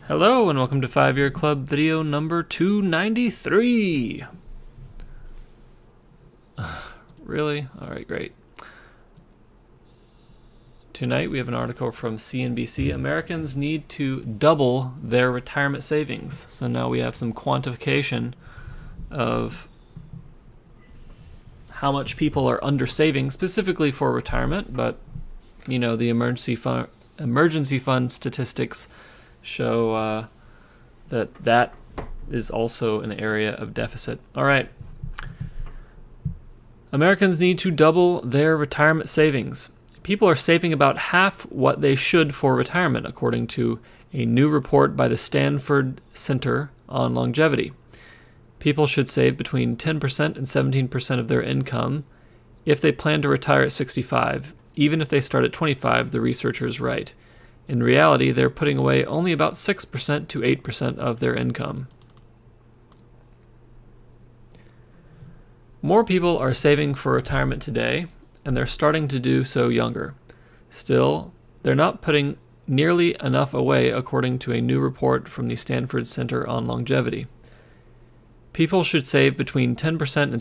Hello and welcome to 5-Year Club video number 293. Really? Alright, great. Tonight we have an article from CNBC. Americans need to double their retirement savings. So now we have some quantification of how much people are under saving specifically for retirement, but you know, the emergency fund statistics show that is also an area of deficit. All right. Americans need to double their retirement savings. People are saving about half what they should for retirement, according to a new report by the Stanford Center on Longevity. People should save between 10% and 17% of their income if they plan to retire at 65, even if they start at 25, the researchers write. In reality, they're putting away only about 6% to 8% of their income. More people are saving for retirement today, and they're starting to do so younger. Still, they're not putting nearly enough away, according to a new report from the Stanford Center on Longevity. People should save between 10% and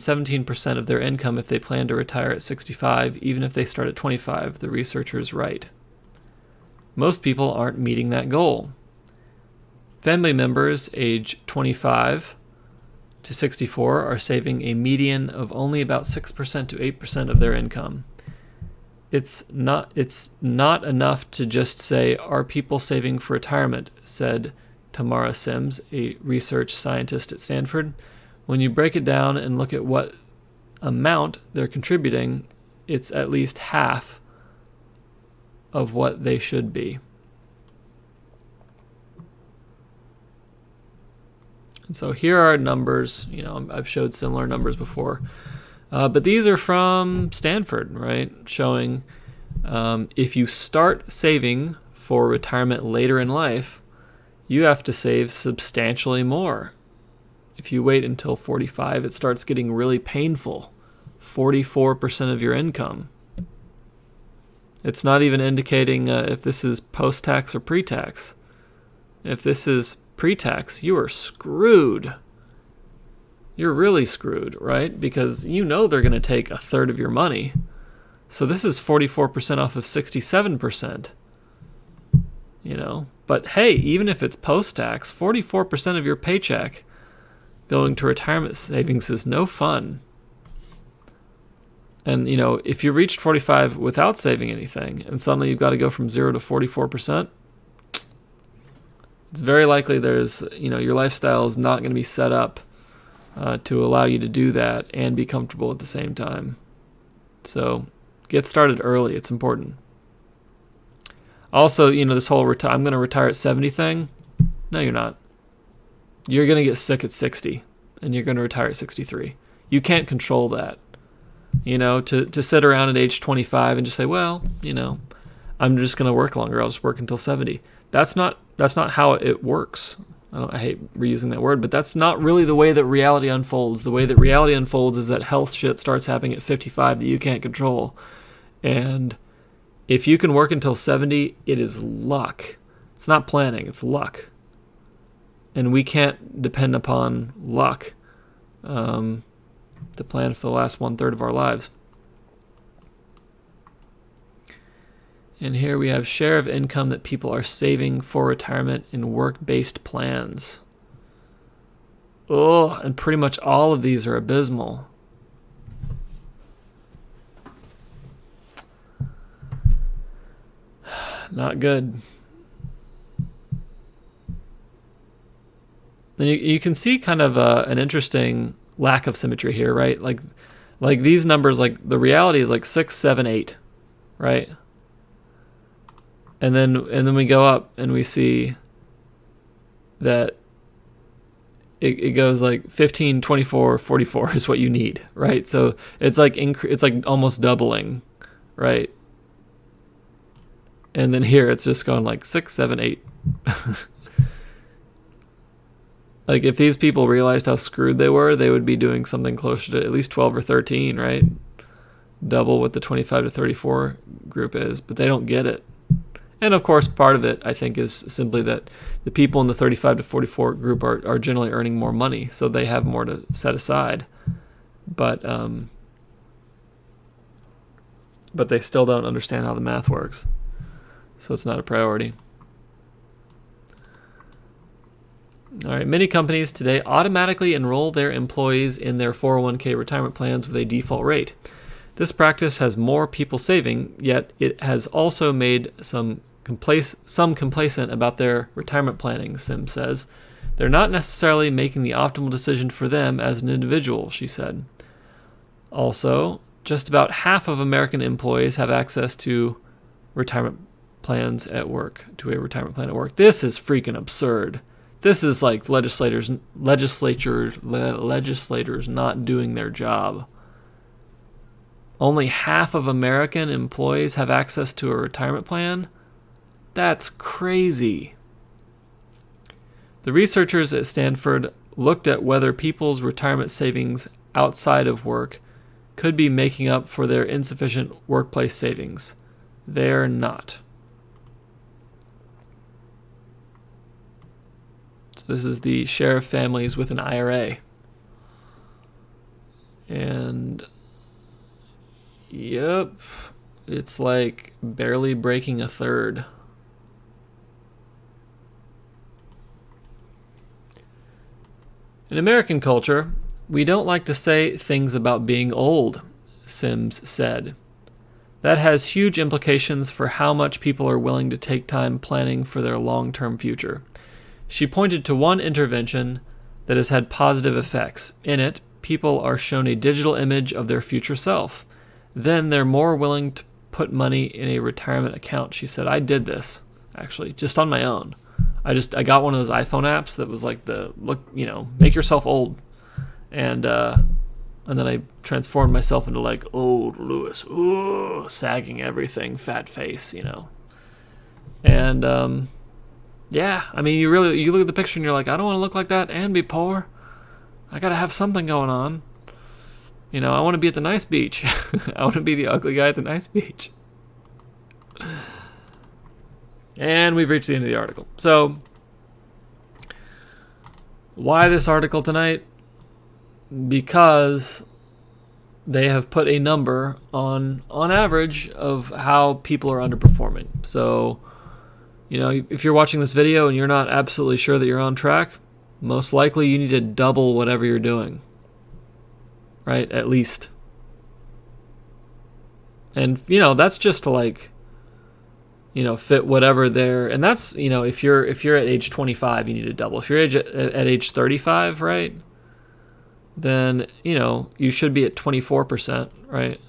17% of their income if they plan to retire at 65, even if they start at 25, the researchers write. Most people aren't meeting that goal. Family members age 25 to 64 are saving a median of only about 6% to 8% of their income. It's not enough to just say, "Are people saving for retirement?" said Tamara Sims, a research scientist at Stanford. When you break it down and look at what amount they're contributing, it's at least half of what they should be. And so here are numbers. You know, I've showed similar numbers before, but these are from Stanford, right? Showing if you start saving for retirement later in life, you have to save substantially more. If you wait until 45, it starts getting really painful. 44% of your income. It's not even indicating if this is post-tax or pre-tax. If this is pre-tax, you are screwed. You're really screwed, right? Because you know they're going to take a third of your money. So this is 44% off of 67%. You know, but hey, even if it's post-tax, 44% of your paycheck going to retirement savings is no fun. And, you know, if you reached 45 without saving anything and suddenly you've got to go from 0 to 44%, it's very likely there's, you know, your lifestyle is not going to be set up to allow you to do that and be comfortable at the same time. So get started early. It's important. Also, you know, this whole I'm going to retire at 70 thing, no, you're not. You're going to get sick at 60 and you're going to retire at 63. You can't control that. You know, to sit around at age 25 and just say, well, you know, I'm just going to work longer. I'll just work until 70. That's not how it works. I hate reusing that word, but that's not really the way that reality unfolds. The way that reality unfolds is that health shit starts happening at 55 that you can't control. And if you can work until 70, it is luck. It's not planning, it's luck. And we can't depend upon luck to plan for the last 1/3 of our lives. And here we have share of income that people are saving for retirement in work-based plans. Oh, and pretty much all of these are abysmal. Not good. Then you can see kind of an interesting lack of symmetry here, right? Like these numbers, like the reality is like 6, 7, 8, right? And then we go up and we see that it goes like 15, 24, 44 is what you need, right? So it's like almost doubling, right? And then here it's just going like 6, 7, 8. Like if these people realized how screwed they were, they would be doing something closer to at least 12 or 13, right? Double what the 25 to 34 group is, but they don't get it. And of course, part of it, I think, is simply that the people in the 35 to 44 group are generally earning more money, so they have more to set aside. But they still don't understand how the math works, so it's not a priority. All right, many companies today automatically enroll their employees in their 401k retirement plans with a default rate. This practice has more people saving, yet it has also made some complacent about their retirement planning, Sim says. They're not necessarily making the optimal decision for them as an individual, she said. Also, just about half of American employees have access to retirement plans at work, to a retirement plan at work. This is freaking absurd. This is like legislators not doing their job. Only half of American employees have access to a retirement plan? That's crazy. The researchers at Stanford looked at whether people's retirement savings outside of work could be making up for their insufficient workplace savings. They're not. So this is the share of families with an IRA. And yep, it's like barely breaking a third. In American culture, we don't like to say things about being old, Sims said. That has huge implications for how much people are willing to take time planning for their long-term future. She pointed to one intervention that has had positive effects. In it, people are shown a digital image of their future self. Then they're more willing to put money in a retirement account, she said. I did this, actually, just on my own. I got one of those iPhone apps that was like make yourself old. And then I transformed myself into like old Lewis, sagging everything, fat face, And yeah, I mean, you look at the picture and you're like, I don't want to look like that and be poor. I got to have something going on. I want to be at the nice beach. I want to be the ugly guy at the nice beach. And we've reached the end of the article. So, why this article tonight? Because they have put a number on average of how people are underperforming. So, if you're watching this video and you're not absolutely sure that you're on track, most likely you need to double whatever you're doing. Right? At least. And, that's just to fit whatever they're, and that's, if you're at age 25, you need to double. If you're at age 35, right? Then, you should be at 24%, right?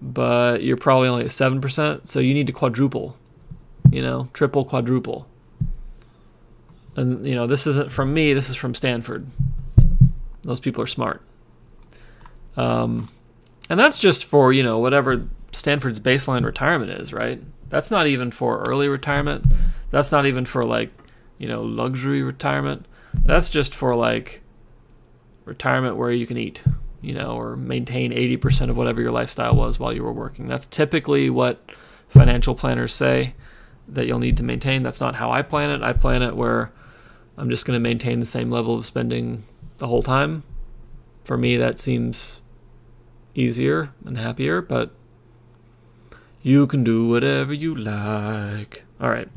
But you're probably only at 7%, so you need to quadruple, triple, quadruple. And, this isn't from me, this is from Stanford. Those people are smart. And that's just for, whatever Stanford's baseline retirement is, right? That's not even for early retirement. That's not even for luxury retirement. That's just for retirement where you can eat, or maintain 80% of whatever your lifestyle was while you were working. That's typically what financial planners say that you'll need to maintain. That's not how I plan it. I plan it where I'm just going to maintain the same level of spending the whole time. For me, that seems easier and happier, but you can do whatever you like. All right.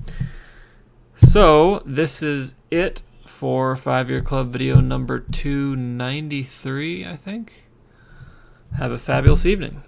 So this is it for 5-Year Club video number 293, I think. Have a fabulous evening.